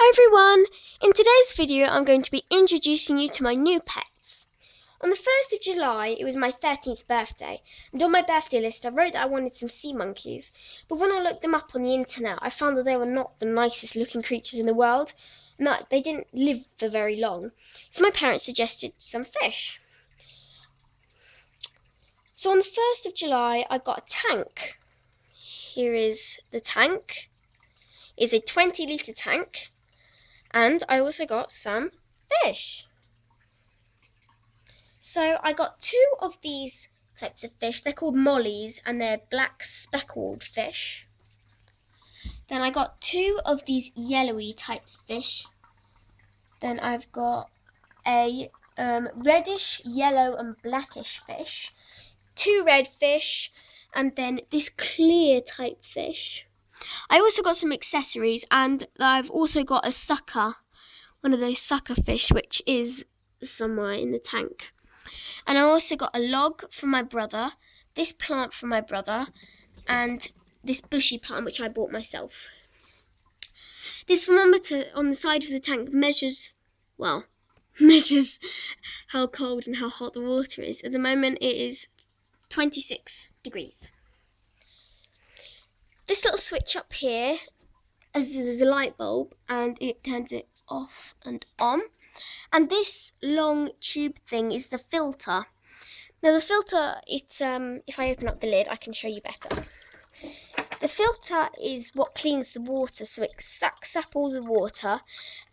Hi everyone! In today's video I'm going to be introducing you to my new pets. On the 1st of July it was my 13th birthday, and on my birthday list I wrote that I wanted some sea monkeys, but when I looked them up on the internet I found that they were not the nicest looking creatures in the world, and that they didn't live for very long, so my parents suggested some fish. So on the 1st of July I got a tank. Here is the tank. It's a 20-litre tank. And I also got some fish. So I got 2 of these types of fish. They're called mollies and they're black speckled fish. Then I got 2 of these yellowy types of fish. Then I've got a reddish, yellow and blackish fish. 2 red fish and then this clear type fish. I also got some accessories, and I've also got a sucker, one of those sucker fish, which is somewhere in the tank. And I also got a log from my brother, this plant from my brother, and this bushy plant which I bought myself. This thermometer on the side of the tank measures how cold and how hot the water is. At the moment it is 26 degrees. This little switch up here, there's a light bulb and it turns it off and on. And this long tube thing is the filter. Now the filter, if I open up the lid I can show you better. The filter is what cleans the water, so it sucks up all the water.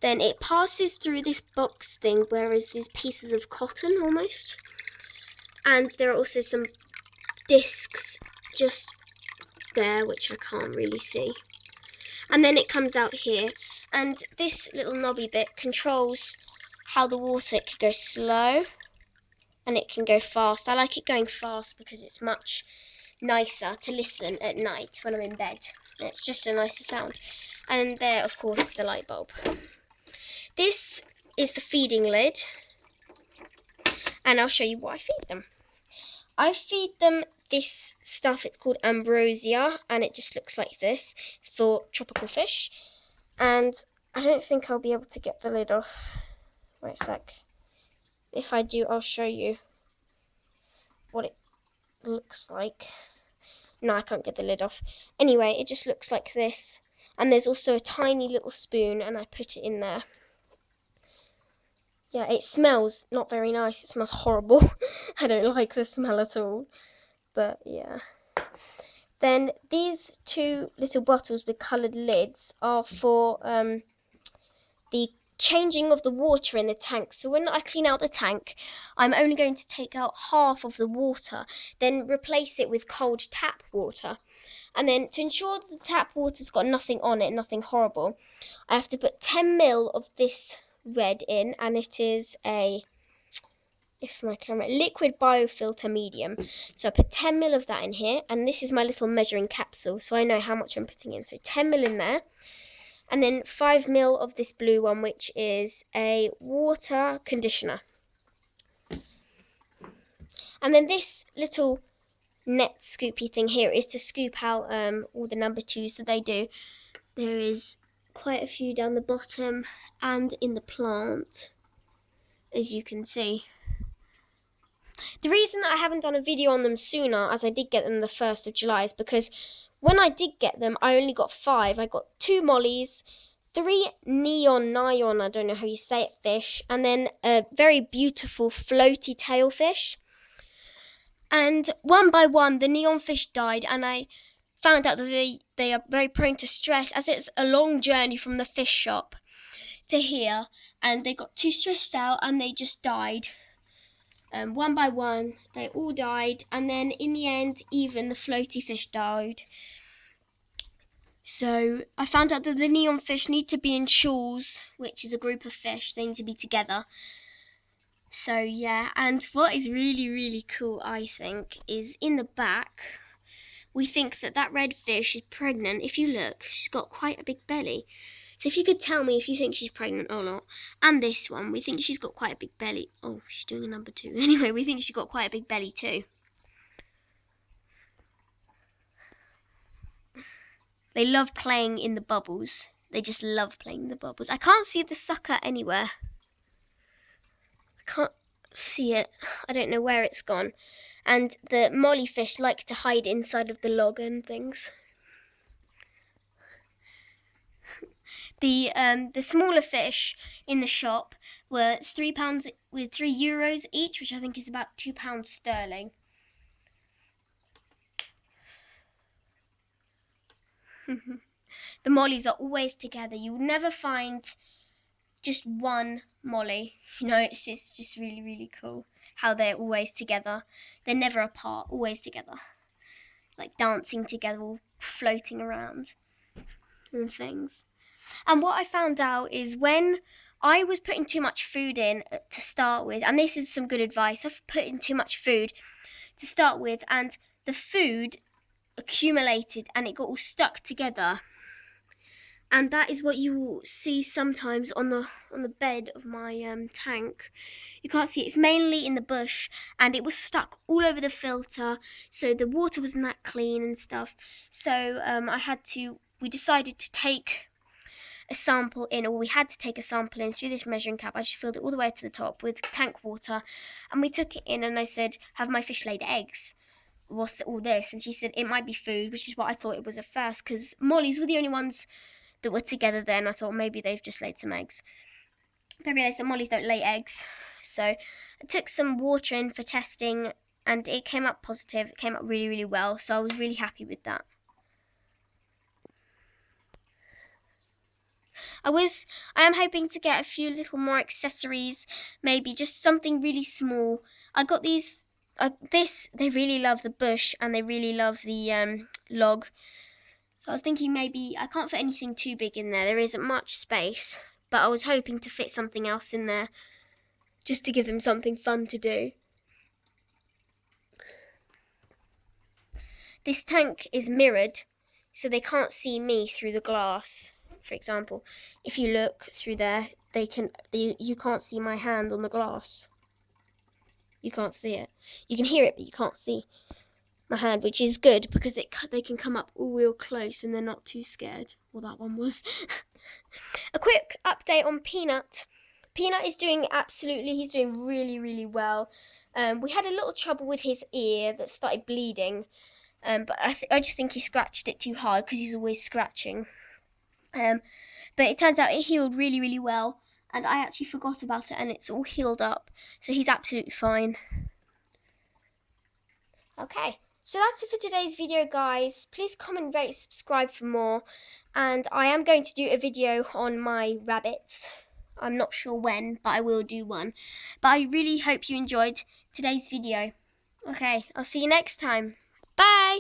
Then it passes through this box thing where there's these pieces of cotton almost. And there are also some discs just there which I can't really see, and then it comes out here, and this little knobby bit controls how the water, it can go slow and it can go fast. I like it going fast because it's much nicer to listen at night when I'm in bed. It's just a nicer sound. And there of course is the light bulb. This is the feeding lid, and I'll show you what I feed them. I feed them this stuff, it's called ambrosia, and it just looks like this. It's for tropical fish. And I don't think I'll be able to get the lid off. Wait a sec. If I do, I'll show you what it looks like. No, I can't get the lid off. Anyway, it just looks like this. And there's also a tiny little spoon, and I put it in there. Yeah, it smells not very nice. It smells horrible. I don't like the smell at all. But yeah. Then these 2 little bottles with coloured lids are for the changing of the water in the tank. So when I clean out the tank, I'm only going to take out half of the water, then replace it with cold tap water. And then to ensure that the tap water's got nothing on it, nothing horrible, I have to put 10 ml of this red in, and it is a liquid biofilter medium. So I put 10 ml of that in here, and this is my little measuring capsule, so I know how much I'm putting in. So 10 ml in there, and then 5 ml of this blue one, which is a water conditioner. And then this little net scoopy thing here is to scoop out all the number 2s that they do. There is quite a few down the bottom and in the plant, as you can see. The reason that I haven't done a video on them sooner, as I did get them the 1st of July, is because when I did get them, I only got 5. I got 2 mollies, 3 nyan, I don't know how you say it, fish, and then a very beautiful floaty tail fish. And one by one, the neon fish died, and I found out that they are very prone to stress, as it's a long journey from the fish shop to here, and they got too stressed out and they just died. One by one, they all died, and then in the end, even the floaty fish died. So I found out that the neon fish need to be in shoals, which is a group of fish. They need to be together. So yeah, and what is really, really cool, I think, is in the back, we think that red fish is pregnant. If you look, she's got quite a big belly. So if you could tell me if you think she's pregnant or not. And this one, we think she's got quite a big belly. Oh, she's doing a number 2. Anyway, we think she's got quite a big belly too. They love playing in the bubbles. They just love playing the bubbles. I can't see the sucker anywhere. I can't see it. I don't know where it's gone. And the molly fish like to hide inside of the log and things. The smaller fish in the shop were £3 with €3 each, which I think is about £2 sterling. The mollies are always together. You will never find just one molly. You know, it's just really, really cool how they're always together. They're never apart, always together. Like dancing together, all floating around and things. And what I found out is when I was putting too much food in to start with, and this is some good advice, I've put in too much food to start with, and the food accumulated and it got all stuck together. And that is what you will see sometimes on the bed of my tank. You can't see it. It's mainly in the bush, and it was stuck all over the filter, so the water wasn't that clean and stuff. So we decided to take a sample in, or we had to take a sample in through this measuring cap. I just filled it all the way to the top with tank water, and we took it in, and I said, have my fish laid eggs? What's all this? And she said, it might be food, which is what I thought it was at first, because mollies were the only ones that were together then. I thought maybe they've just laid some eggs. But I realised that mollies don't lay eggs. So I took some water in for testing, and it came up positive. It came up really, really well. So I was really happy with that. I am hoping to get a few little more accessories, maybe just something really small. I got these, they really love the bush and they really love the log. So I was thinking maybe I can't fit anything too big in there. There isn't much space, but I was hoping to fit something else in there just to give them something fun to do. This tank is mirrored, so they can't see me through the glass. For example, if you look through there, you can't see my hand on the glass. You can't see it. You can hear it, but you can't see my hand, which is good because they can come up all real close and they're not too scared. Well, that one was. A quick update on Peanut. Peanut is doing he's doing really, really well. We had a little trouble with his ear that started bleeding, but I just think he scratched it too hard because he's always scratching. But it turns out it healed really, really well, and I actually forgot about it and it's all healed up, so he's absolutely fine. Okay, so that's it for today's video, guys. Please comment, rate, subscribe for more, and I am going to do a video on my rabbits. I'm not sure when, but I will do one. But I really hope you enjoyed today's video. Okay, I'll see you next time. Bye!